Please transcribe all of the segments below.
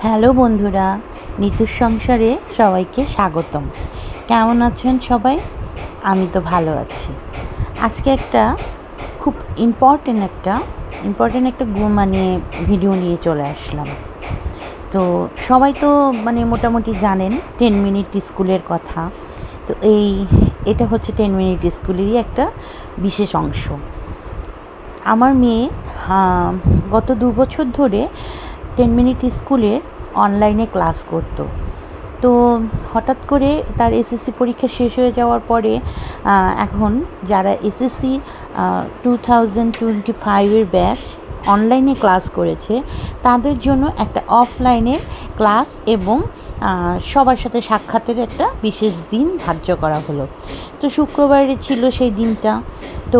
Hello বন্ধুরা, নিতুর সংসারে সবাইকে স্বাগতম। কেমন আছেন সবাই? আমি তো ভালো আছি। আজকে একটা খুব ইম্পর্টেন্ট একটা ভিডিও নিয়ে চলে আসলাম। তো সবাই তো মোটামুটি জানেন 10 মিনিট স্কুলের কথা। তো এটা হচ্ছে 10 মিনিট স্কুলেরই একটা বিশেষ অংশ। আমার মেয়ে গত 2 বছর ধরে 10 মিনিট স্কুলের অনলাইনে ক্লাস করতো। তো হঠাৎ করে তার এসএসসি পরীক্ষা শেষ হয়ে যাওয়ার পরে এখন যারা এসএসসি 2025-এর ব্যাচ অনলাইনে ক্লাস করেছে তাদের জন্য একটা অফলাইনের ক্লাস এবং সবার সাথে সাক্ষাতের একটা বিশেষ দিন ধার্য করা হলো। তো শুক্রবারে ছিল সেই দিনটা। তো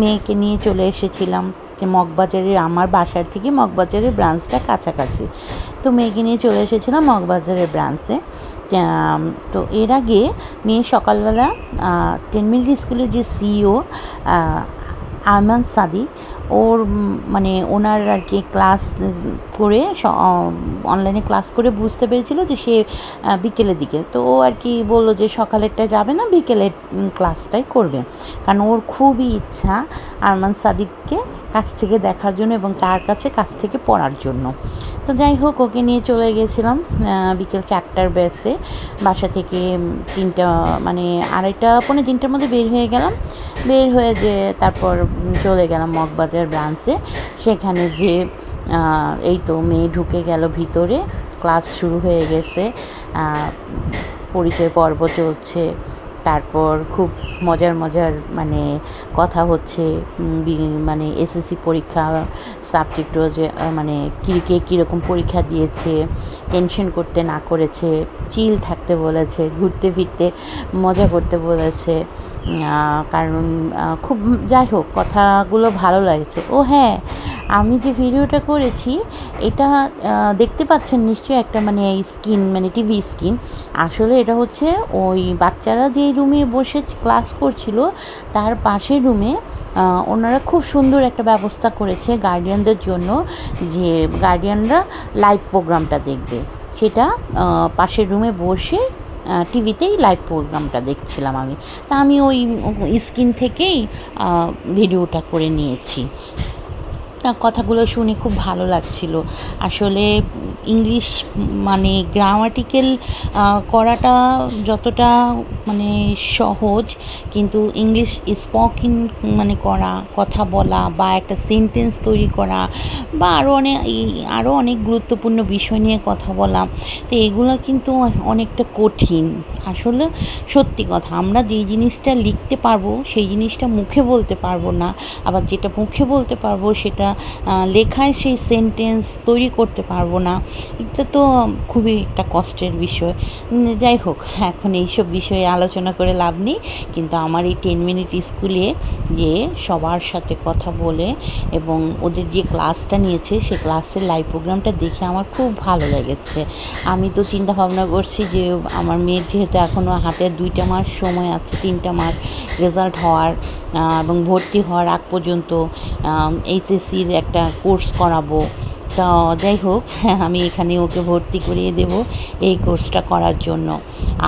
মেয়েকে নিয়ে চলে এসেছিলাম যে মগবাজারের, আমার বাসার থেকে মগবাজারের ব্রাঞ্চটা কাছাকাছি। তো মেয়েকে নিয়ে চলে এসেছিলাম মগবাজারের ব্রাঞ্চে। তো এর আগে মেয়ে সকালবেলা 10 মিনিট স্কুলের যে সিইও আরমান সাদিক ওনার আর কি ক্লাস করে অনলাইনে ক্লাস করে বুঝতে পেরেছিল যে সে বিকেলের দিকে, তো ও আর কি বললো যে সকালেরটা যাবে না, বিকেলের ক্লাসটাই করবে, কারণ ওর খুবই ইচ্ছা আরমান সাদিককে কাছ থেকে দেখার জন্য এবং তার কাছ থেকে পড়ার জন্য। তো যাই হোক, ওকে নিয়ে চলে গেছিলাম বিকেল 4টার ব্যাচে। বাসা থেকে 2:30-3টার মধ্যে বের হয়ে গেলাম। বের হয়ে যে তারপর চলে গেলাম মগবাজার ব্রাঞ্চে। সেখানে যে মেয়ে ঢুকে গেল ভিতরে, ক্লাস শুরু হয়ে গেছে, পরিচয় পর্ব চলছে। তারপর খুব মজার কথা হচ্ছে, এসএসসি পরীক্ষা সাবজেক্টও যে কে কীরকম পরীক্ষা দিয়েছে, টেনশন করতে না করেছে, চিল থাকতে বলেছে, ঘুরতে ফিরতে মজা করতে বলেছে। কারণ খুব যাই হোক, কথাগুলো ভালো লাগছে। ও হ্যাঁ, আমি যে ভিডিওটা করেছি এটা দেখতে পাচ্ছেন নিশ্চয়ই, একটা স্ক্রিন টিভি স্ক্রিন। আসলে এটা হচ্ছে ওই বাচ্চারা যেই রুমে বসে ক্লাস করছিল তার পাশের রুমে ওনারা খুব সুন্দর একটা ব্যবস্থা করেছে গার্ডিয়ানদের জন্য, যে গার্ডিয়ানরা লাইভ প্রোগ্রামটা দেখবে। সেটা পাশের রুমে বসে টিভিতেই লাইভ প্রোগ্রামটা দেখছিলাম আমি। তা আমি ওই স্ক্রিন থেকেই ভিডিওটা করে নিয়েছি। কথাগুলো শুনে খুব ভালো লাগছিল। আসলে ইংলিশ গ্রামাটিক্যাল করাটা যতটা সহজ, কিন্তু ইংলিশ স্পোকেন করা, কথা বলা বা একটা সেন্টেন্স তৈরি করা বা আরও অনেক গুরুত্বপূর্ণ বিষয় নিয়ে কথা বলা, তো এগুলো কিন্তু অনেকটা কঠিন। আসলে সত্যি কথা, আমরা যেই জিনিসটা লিখতে পারবো সেই জিনিসটা মুখে বলতে পারবো না, আবার যেটা মুখে বলতে পারবো সেটা লেখায় সেই সেন্টেন্স তৈরি করতে পারবো না। এটা তো খুবই একটা কষ্টের বিষয়। যাই হোক, এখন এইসব বিষয়ে আলোচনা করে লাভ নেই। কিন্তু আমার এই 10 মিনিট স্কুলে গিয়ে সবার সাথে কথা বলে এবং ওদের যে ক্লাসটা নিয়েছে সেই ক্লাসের লাইভ প্রোগ্রামটা দেখে আমার খুব ভালো লেগেছে। আমি তো চিন্তা ভাবনা করছি যে আমার মেয়ের যেহেতু এখনও হাতে 2টা মাস সময় আছে, 3টা মাস রেজাল্ট হওয়ার এবং ভর্তি হওয়ার আগ পর্যন্ত এইচএসসির একটা কোর্স করাবো। তা যাই হোক, আমি এখানে ওকে ভর্তি করিয়ে দেব এই কোর্সটা করার জন্য।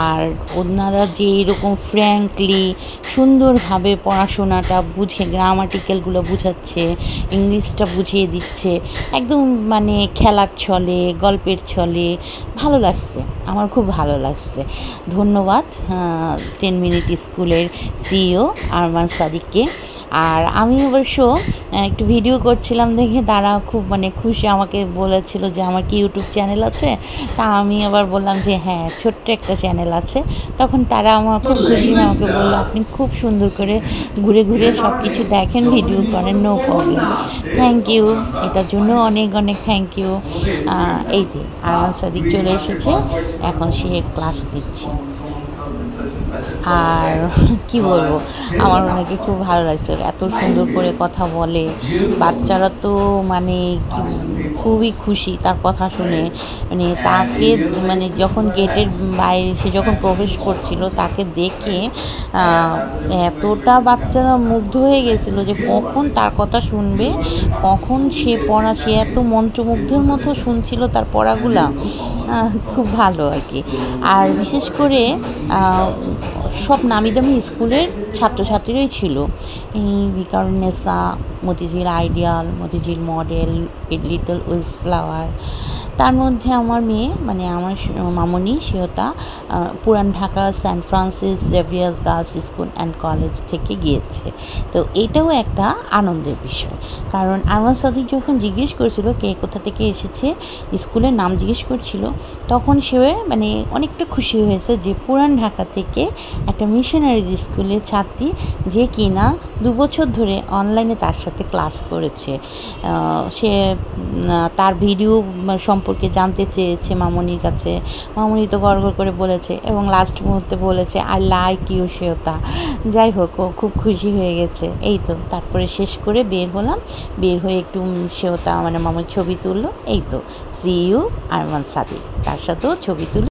আর ওনারা যে এরকম ফ্র্যাঙ্কলি সুন্দরভাবে পড়াশোনাটা বুঝে গ্রামাটিক্যালগুলো বুঝাচ্ছে, ইংলিশটা বুঝিয়ে দিচ্ছে একদম খেলার ছলে, গল্পের ছলে, ভালো লাগছে, আমার খুব ভালো লাগছে। ধন্যবাদ 10 মিনিট স্কুলের সিইও আরমান সাদিককে। আর আমি অবশ্য একটু ভিডিও করছিলাম দেখে তারা খুব খুশি, আমাকে বলেছিল যে আমার কি ইউটিউব চ্যানেল আছে। তা আমি আবার বললাম যে হ্যাঁ, ছোট্ট একটা চ্যানেল আছে। তখন তারা আমার খুব খুশি হয়ে আমাকে বললো, আপনি খুব সুন্দর করে ঘুরে ঘুরে সব কিছু দেখেন, ভিডিও করেন, নো প্রবলেম। থ্যাংক ইউ, এটার জন্য অনেক অনেক থ্যাংক ইউ। এই যে আরমান সাদিক চলে এসেছে, এখন সে ক্লাস দিচ্ছে। আর কি বলবো, আমার ওনাকে খুব ভালো লাগছে, এত সুন্দর করে কথা বলে। বাচ্চারা তো মানে খুবই খুশি তার কথা শুনে। মানে তাকে মানে যখন গেটের বাইরে সে যখন প্রবেশ করছিল তাকে দেখে এতটা বাচ্চারা মুগ্ধ হয়ে গেছিল যে কখন তার কথা শুনবে, কখন সে এত মন্ত্রমুগ্ধের মতো শুনছিল তার পড়াগুলা। খুব ভালো আর কি। আর বিশেষ করে সব নামি দামি স্কুলের ছাত্রছাত্রীরাই ছিল, এই Viqarunnisa, Motijheel ideal, Motijheel model, little উইস ফ্লাওয়ার। তার মধ্যে আমার মেয়ে মানে আমার মামনি সেওতা Puran Dhaka saint Francis Xavier's girls school and college থেকে গিয়েছে। তো এটাও একটা আনন্দের বিষয়, কারণ আরমান সাদিক যখন জিজ্ঞেস করছিল কে কোথা থেকে এসেছে, স্কুলের নাম জিজ্ঞেস করছিল, তখন সে মানে অনেকটা খুশি হয়েছে যে পুরান ঢাকা থেকে একটা মিশনারিজ স্কুলের ছাত্রী, যে কিনা 2 বছর ধরে অনলাইনে তার সাথে ক্লাস করেছে। সে তার ভিডিও সম্পর্কে জানতে চেয়েছে মামনির কাছে। মামনি তো গড় করে বলেছে এবং লাস্ট মুহূর্তে বলেছে আই লাইক ইউ সেওতা। যাই হোক, ও খুব খুশি হয়ে গেছে। এই তো তারপরে শেষ করে বের হলাম, বের হয়ে একটু সেওতা মানে মামার ছবি তুললো। এই তো সি ইউ আরমান সাদিক, তার সাথেও ছবি তুলে